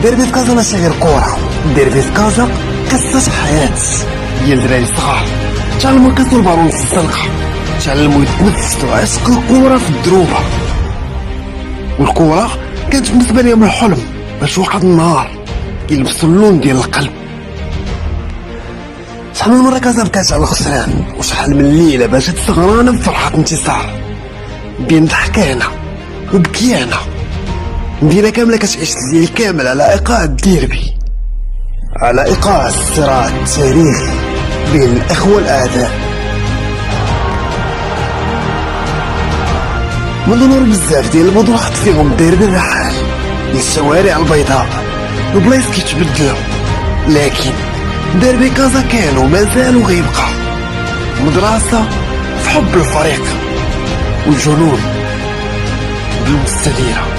ديربي في كازا ماشي غير كورة، ديربي في كازا قصة حياة ديال دراري صغار تعلموا يكسروا البالون في الزنقة، تعلموا يتنفسوا عشق الكورة في الدروبة. والكورة كانت بالنسبة لهم الحلم باش واحد النهار يلبسوا اللون ديال القلب. شحال من مرة كازا بكات على الخسران، وشحال من ليلة باتت سهرانة بفرحة انتصار، بين ضحكانا وبكيانا مدينة كاملة كتعيش الليل كامل على ايقاع الديربي، على ايقاع الصراع التاريخي بين الاخوة الاعداء. منذ نور بزاف ديال البطولات فيهم ديربي الرحال، الشوارع البيضاء وبلايص كيتبدلوا، لكن ديربي كازا كان ومازال غيبقى مدرسة في حب الفريق والجنون بالمستديرة.